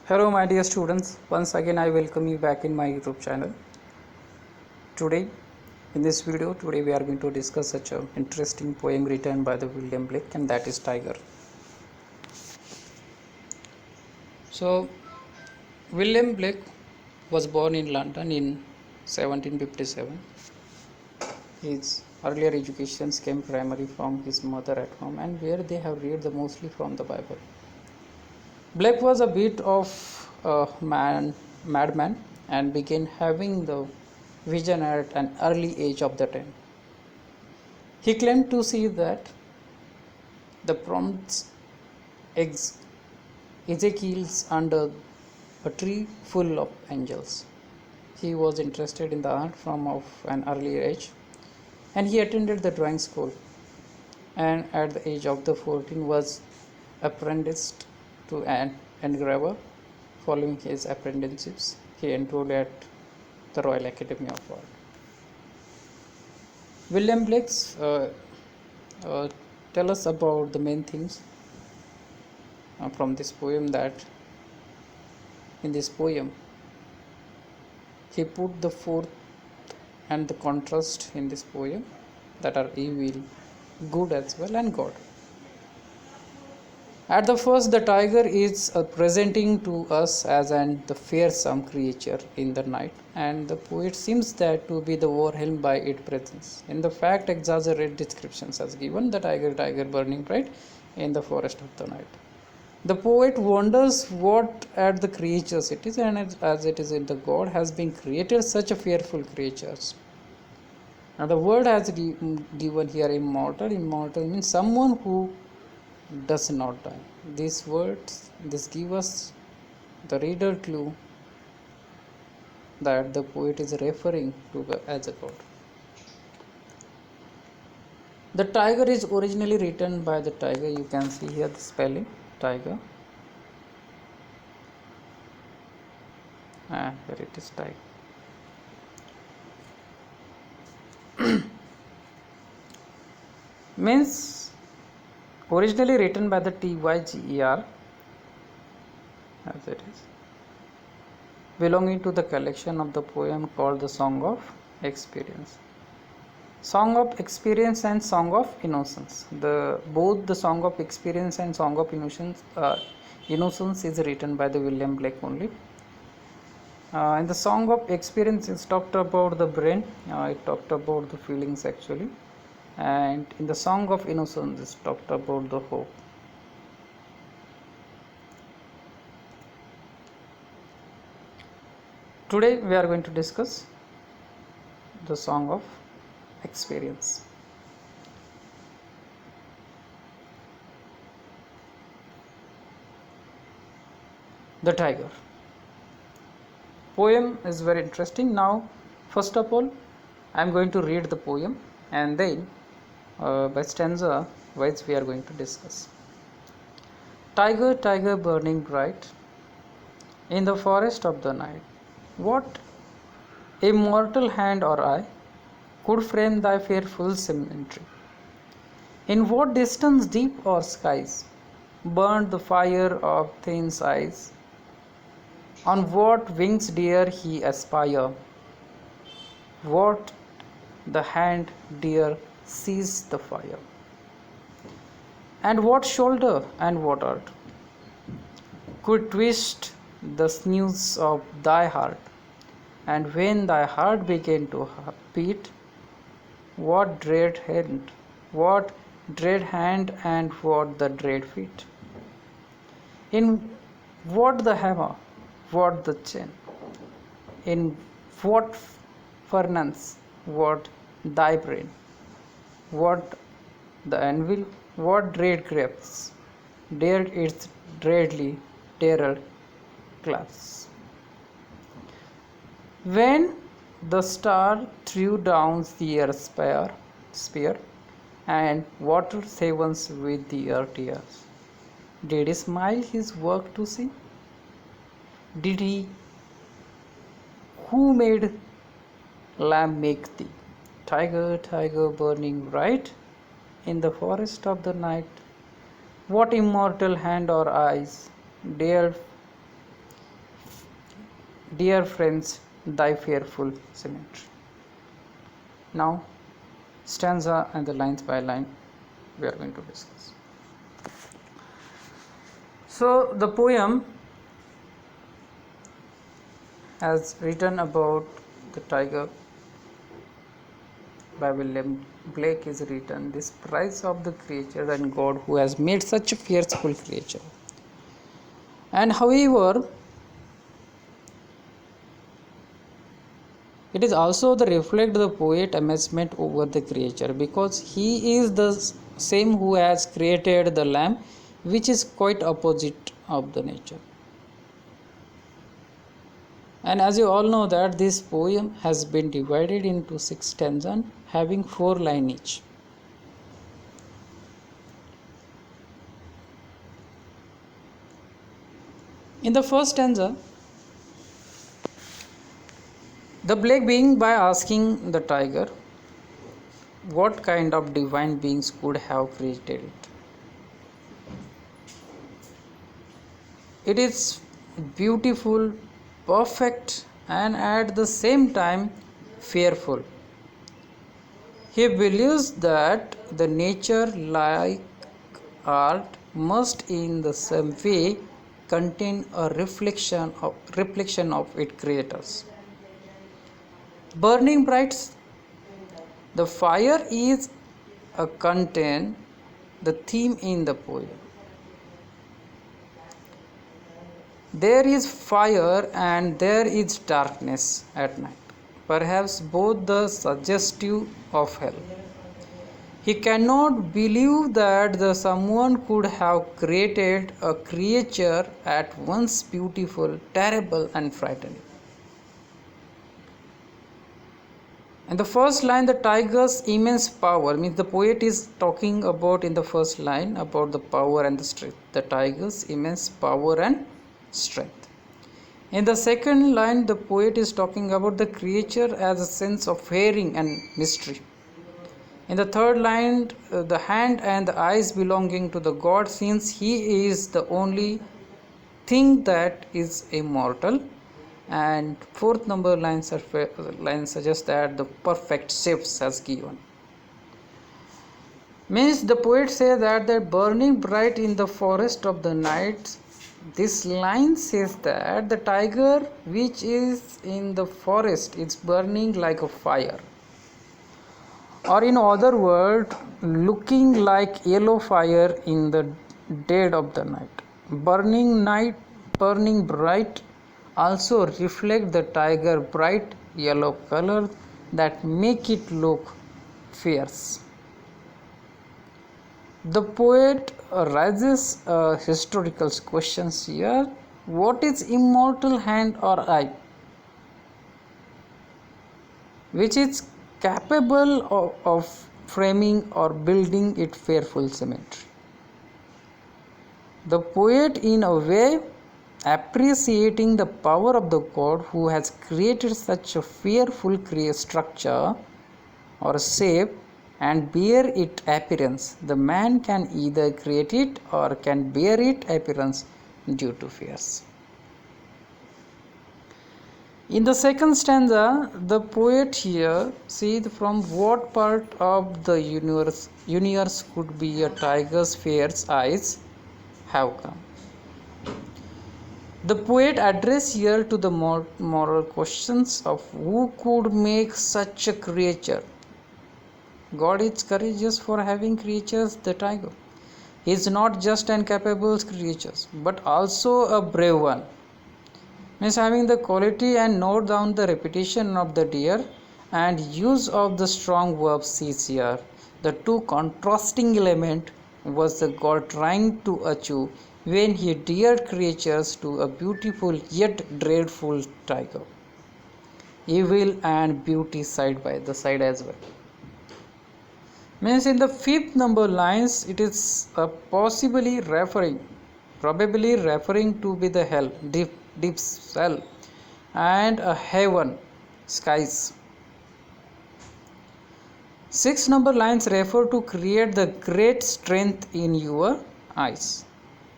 Hello my dear students, once again I welcome you back in my YouTube channel. Today in this video, we are going to discuss such an interesting poem written by the William Blake, and that is Tiger. So William Blake was born in London in 1757. His earlier educations came primarily from his mother at home, and where they have read mostly from the Bible. Blake was a bit of a madman and began having the vision at an early age of the 10. He claimed to see that the promised Ezekiel's under a tree full of angels. He was interested in the art from of an early age, and he attended the drawing school, and at the age of the 14 was apprenticed to an engraver. Following his apprenticeships, he enrolled at the Royal Academy of Art. William Blake's tell us about the main things from this poem, that in this poem he put the forth and the contrast in this poem, that are evil, good as well, and God. At the first, the tiger is presenting to us as the fearsome creature in the night, and the poet seems that to be the overwhelmed by its presence. In the fact, exaggerate descriptions as given, the tiger burning bright in the forest of the night. The poet wonders what at the creatures it is, and as it is in the God has been created such a fearful creatures. Now the word has given here immortal. Immortal means someone who does not die. These words, this give us the reader clue that the poet is referring to as a god. The tiger is originally written by the tiger. You can see here the spelling tiger, and here it is tiger. Means originally written by the Tyger, as it is, belonging to the collection of the poem called the Song of Experience. Song of Experience and Song of Innocence. Both the Song of Experience and Song of Innocence is written by the William Blake only. In the Song of Experience, it talked about the brain. It talked about the feelings actually, and in the Song of Innocence, it talked about the hope. Today we are going to discuss the Song of Experience. The tiger. Poem is very interesting. Now, first of all, I am going to read the poem, and then by stanza wise we are going to discuss. Tiger, tiger burning bright in the forest of the night, what immortal hand or eye could frame thy fearful symmetry? In what distance deep or skies burned the fire of Thane's eyes? On what wings dare he aspire? What the hand dare seize the fire? And what shoulder and what art could twist the sinews of thy heart? And when thy heart began to beat, what dread hand, and what the dread feet? In what the hammer, what the chain? In what furnace, what thy brain? What the anvil, what dread grapes dared its dreadly terror clasp? When the star threw down their spear and watered heavens with their tears, did he smile his work to see? Did he who made lamb make thee? Tiger, tiger burning bright in the forest of the night, what immortal hand or eyes dared dear friends, thy fearful cemetery. Now, stanza and the lines by line we are going to discuss. So, the poem has written about the tiger by William Blake is written, this price of the creature and God who has made such a fearful creature. And however, it is also the reflect the poet amazement over the creature, because he is the same who has created the lamb, which is quite opposite of the nature. And as you all know that this poem has been divided into 6 stanzas having 4 lines each. In the first stanza, the Blake being by asking the tiger what kind of divine beings could have created it. It is beautiful, perfect, and at the same time fearful. He believes that the nature, like art, must in the same way contain a reflection of its creators. Burning bright, the fire is a content, the theme in the poem. There is fire and there is darkness at night, perhaps both the suggestive of hell. He cannot believe that someone could have created a creature at once beautiful, terrible, and frightening. In the first line, the tiger's immense power, means the poet is talking about in the first line about the power and the strength, the tiger's immense power and strength. In the second line, the poet is talking about the creature as a sense of fearing and mystery. In the third line, the hand and the eyes belonging to the god, since he is the only thing that is immortal. And fourth number line suggests that the perfect shapes has given. Means the poet says that the burning bright in the forest of the night. This line says that the tiger which is in the forest is burning like a fire, or in other words, looking like yellow fire in the dead of the night. Burning bright also reflect the tiger bright yellow color that make it look fierce. The poet raises historical questions here. What is immortal hand or eye, which is capable of framing or building it fearful cemetery? The poet, in a way, appreciating the power of the god who has created such a fearful structure or shape and bear its appearance. The man can either create it or can bear its appearance due to fears. In the second stanza, the poet here sees from what part of the universe could be a tiger's fierce eyes have come. The poet addresses here to the moral questions of who could make such a creature. God is courageous for having creatures, the tiger. He is not just an capable creature, but also a brave one. Means having the quality and note down the repetition of the deer and use of the strong verb is here. The two contrasting element was the God trying to achieve when he dared creatures to a beautiful yet dreadful tiger. Evil and beauty side by the side as well. Means in the fifth number lines, it is probably referring to be the hell, deep cell, and a heaven, skies. 6 number lines refer to create the great strength in your eyes.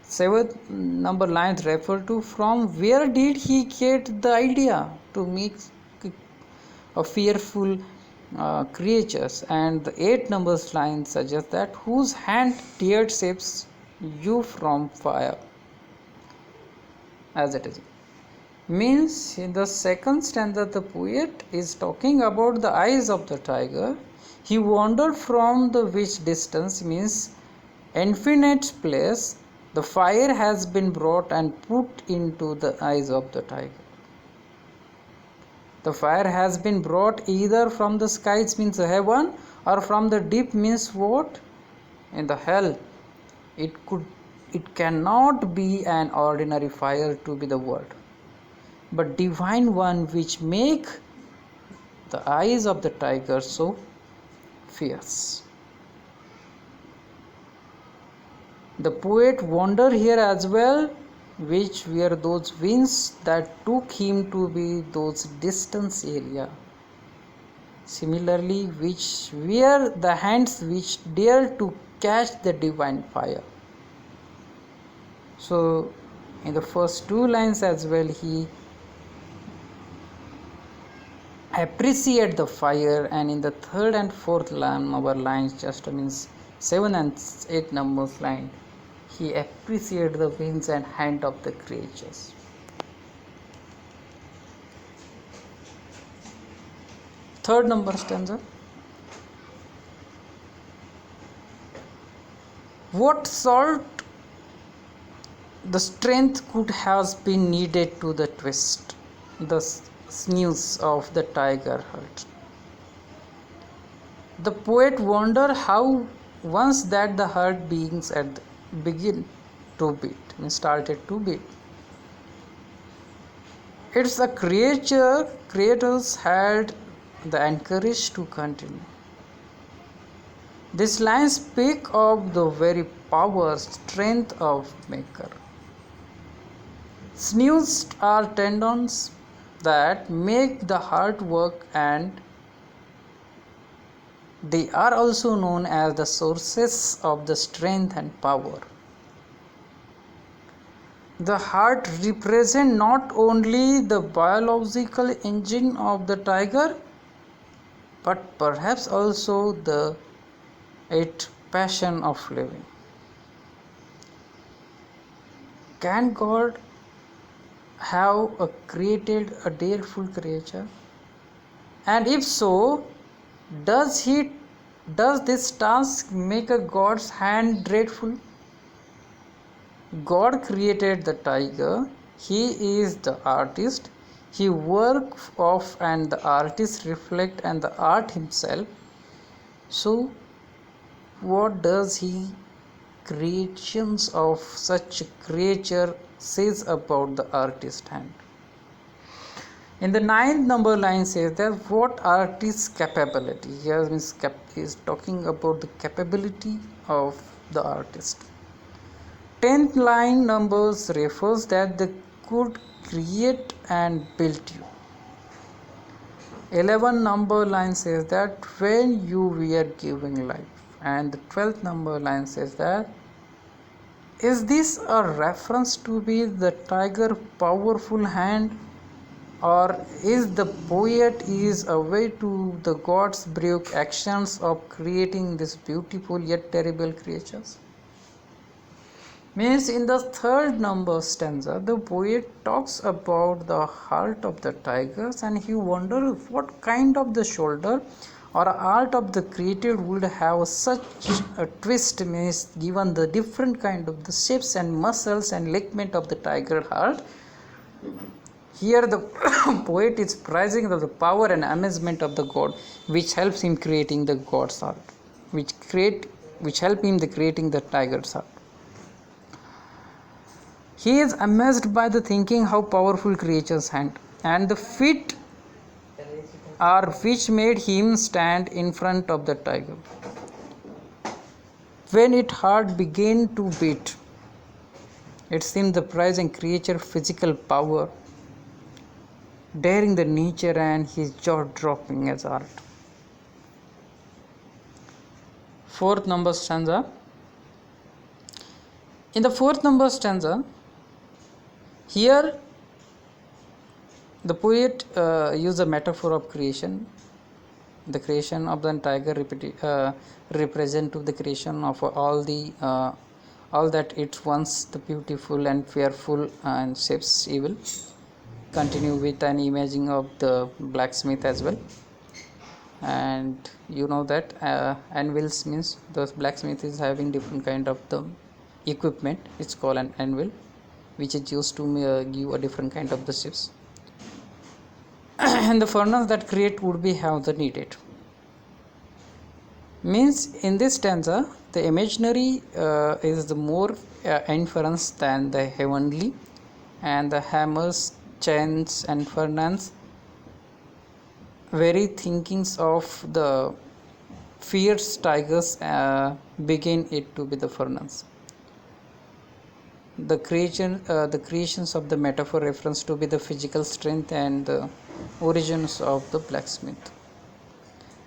Seventh number lines refer to from where did he get the idea to make a fearful creatures, and the 8 numbers line suggests that whose hand dared saves you from fire, as it is. Means in the second stanza the poet is talking about the eyes of the tiger. He wandered from the which distance, means infinite place, the fire has been brought and put into the eyes of the tiger. The fire has been brought either from the skies, means heaven, or from the deep, means what? In the hell. It cannot be an ordinary fire to be the word, but divine one, which make the eyes of the tiger so fierce. The poet wondered here as well, which were those winds that took him to be those distant area. Similarly, which were the hands which dared to catch the divine fire. So, in the first 2 lines as well, he appreciate the fire, and in the third and fourth number lines, just means 7 and 8 numbers line, he appreciate the winds and hand of the creatures. Third number stanza. What sort the strength could have been needed to the twist the sinews of the tiger hurt? The poet wondered how once that the heart beings at begin to beat, means started to beat. It's a creators had the encourage to continue. These lines speak of the very power, strength of maker. Sinews are tendons that make the heart work, and they are also known as the sources of the strength and power. The heart represents not only the biological engine of the tiger, but perhaps also the passion of living. Can God have created a dreadful creature? And if so, does this task make a God's hand dreadful? God created the tiger. He is the artist. He work of and the artist reflect and the art himself. So what does he creations of such a creature says about the artist hand? In the 9th number line says that what artist's capability. Here means is talking about the capability of the artist. 10th line numbers refers that they could create and build you. 11 number line says that when you were giving life, and the 12th number line says that is this a reference to be the tiger powerful hand, or is the poet is a way to the God's brave actions of creating these beautiful yet terrible creatures? Means in the 3rd number stanza, the poet talks about the heart of the tigers, and he wonders what kind of the shoulder or art of the creator would have such a twist, means given the different kind of the shapes and muscles and ligament of the tiger heart. Here the poet is praising the power and amazement of the God, which helps him creating the God's heart, which help him the creating the tiger's heart. He is amazed by the thinking how powerful creatures hand and the feet are which made him stand in front of the tiger. When its heart began to beat, it seemed the praising creature physical power, daring the nature and his jaw dropping as art. 4th number stanza. In the fourth number stanza, here the poet used a metaphor of creation. The creation of the tiger represent to the creation of all that it once the beautiful and fearful and shapes evil. Continue with an imaging of the blacksmith as well. And you know that anvils means the blacksmith is having different kind of the equipment. It's called an anvil, which is used to give a different kind of the shapes. And the furnace that create would be have the needed. Means in this stanza the imaginary is the more inference than the heavenly, and the hammers, chains and furnace very thinkings of the fierce tigers begin it to be the furnace. The creations of the metaphor reference to be the physical strength and the origins of the blacksmith.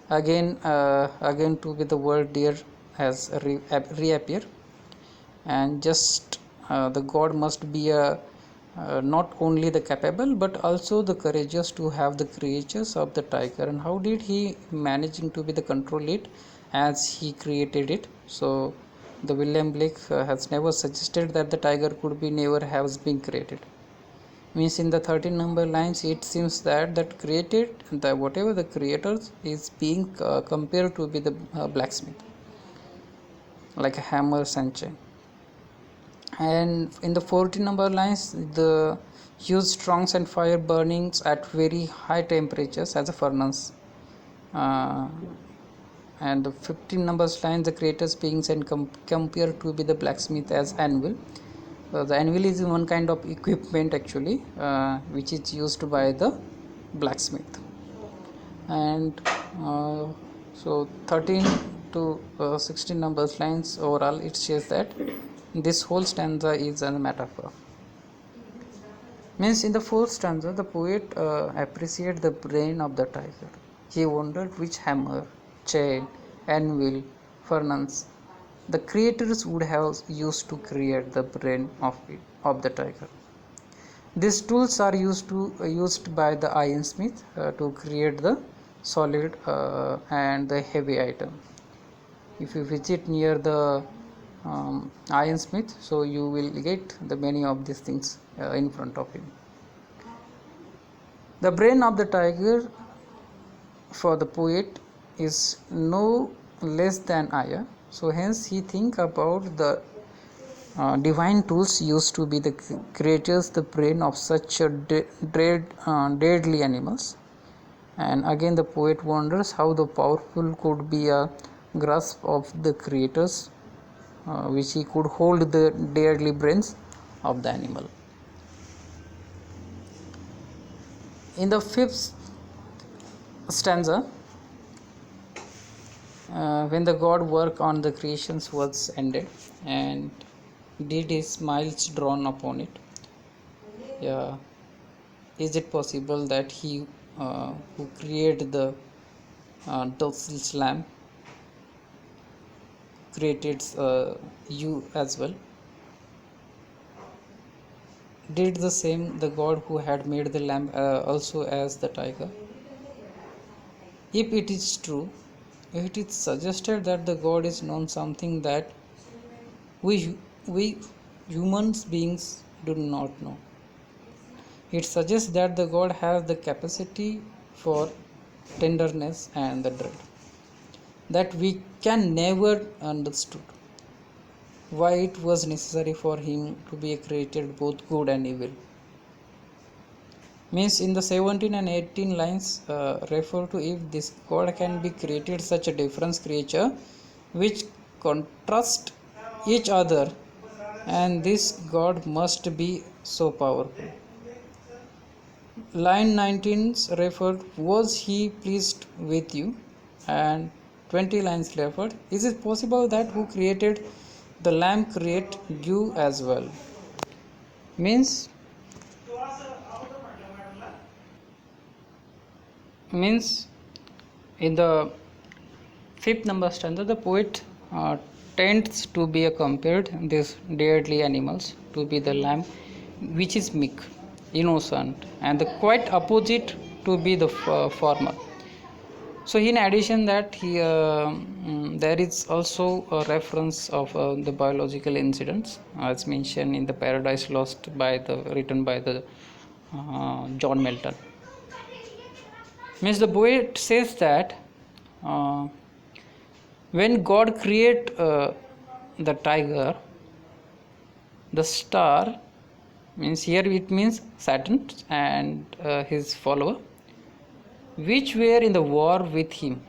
Again to be the word deer has reappear, and just the god must be not only the capable but also the courageous to have the creatures of the tiger. And how did he managing to be the control it as he created it? So the William Blake has never suggested that the tiger could be never has been created. Means in the 13 number lines it seems that created the whatever the creators is being compared to be the blacksmith, like a hammers and chain. And in the 14 number lines the use strongs and fire burnings at very high temperatures as a furnace. And the 15 numbers line the creators beings and compared to be the blacksmith as anvil. The anvil is one kind of equipment actually which is used by the blacksmith. And so 13 to 16 numbers lines overall it says that this whole stanza is a metaphor. Means in the fourth stanza the poet appreciated the brain of the tiger. He wondered which hammer, chain, anvil, furnace the creators would have used to create the brain of the tiger. These tools are used by the ironsmith to create the solid and the heavy item. If you visit near the ironsmith, so you will get the many of these things in front of him. The brain of the tiger for the poet is no less than ire. So hence he think about the divine tools used to be the creatures the brain of such a deadly animals. And again the poet wonders how the powerful could be a grasp of the creators which he could hold the deadly brains of the animal. In the fifth stanza, when the god work on the creations was ended and did his smiles drawn upon it, is it possible that he who created the docile lamb created you as well? Did the same the god who had made the lamb also as the tiger? If it is true, it is suggested that the god is known something that we human beings do not know. It suggests that the god has the capacity for tenderness and the dread that we can never understood. Why it was necessary for him to be created both good and evil. Means in the 17 and 18 lines refer to if this god can be created such a different creature which contrast each other, and this god must be so powerful. Line 19 referred was he pleased with you, and 20 lines referred is it possible that who created the lamb create you as well? Means in the fifth number stanza the poet tends to be compared these deadly animals to be the lamb, which is meek, innocent, and the quite opposite to be the former. So in addition that there is also a reference of the biological incidents as mentioned in the Paradise Lost by the written by the John Milton. Means the poet says that uh, when God create the tiger, the star, means here it means Saturn and his follower, which were in the war with him,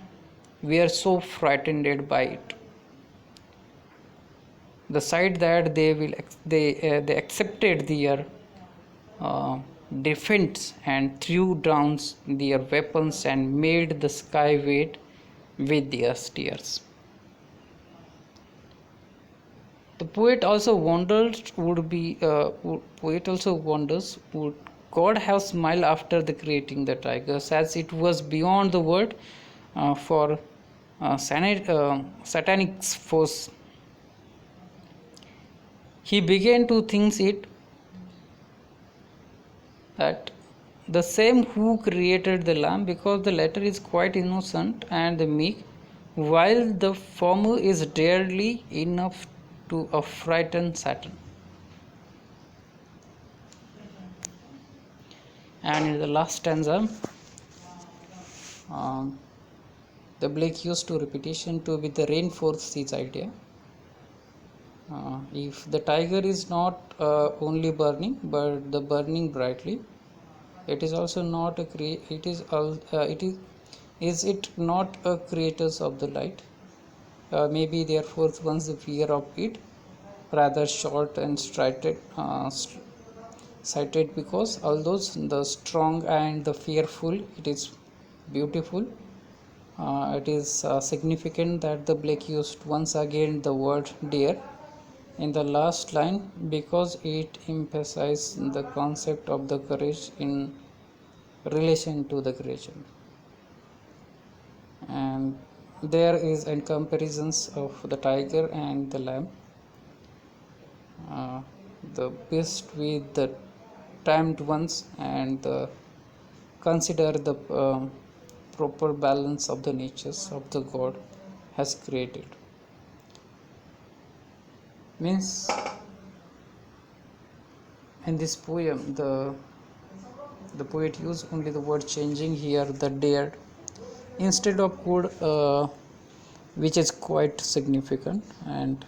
were so frightened by it. The sight that they accepted their uh, defense and threw down their weapons and made the sky wait with their tears. The poet also wonders would God have smiled after the creating the tigers, as it was beyond the word for satanic force. He began to think it that the same who created the lamb, because the latter is quite innocent and the meek, while the former is deadly enough to frighten Satan. And in the last stanza, the Blake used to repetition to be the reinforce his idea. If the tiger is not only burning but the burning brightly, it is also not a is it not a creators of the light? Maybe therefore once the fear of it rather short and sighted, because although the strong and the fearful, it is beautiful. It is significant that the Blake used once again the word dear in the last line, because it emphasizes the concept of the courage in relation to the creation. And there is a comparisons of the tiger and the lamb, the beast with the tamed ones, and consider the proper balance of the natures of the God has created. Means in this poem the poet used only the word changing here the dared instead of could, which is quite significant, and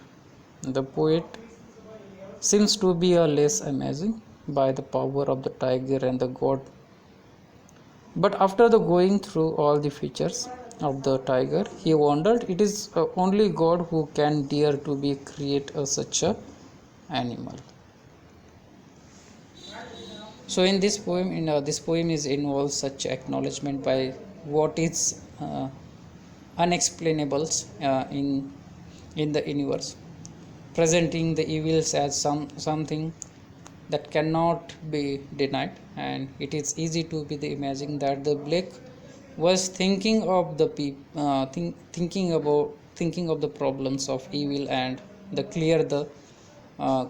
the poet seems to be a less amazing by the power of the tiger and the god. But after the going through all the features of the tiger, he wondered it is only God who can dare to be create such a animal. So in this poem, this poem is involves such acknowledgement by what is unexplainables in the universe, presenting the evils as something that cannot be denied. And it is easy to be the imagine that the Blake was thinking of the thinking of the problems of evil and the clear the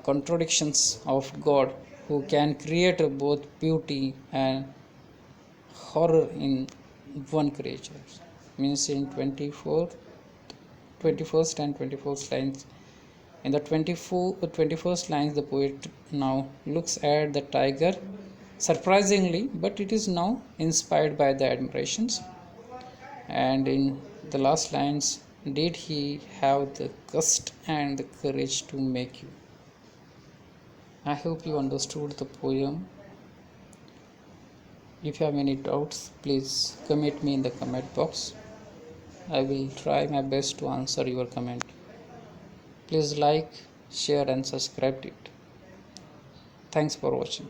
contradictions of God, who can create both beauty and horror in one creature. Means in 21st and 24th lines. In the 21st lines, the poet now looks at the tiger surprisingly, but it is now inspired by the admirations. And in the last lines, did he have the gust and the courage to make you? I hope you understood the poem. If you have any doubts, please comment me in the comment box. I will try my best to answer your comment. Please like, share and subscribe to it. Thanks for watching.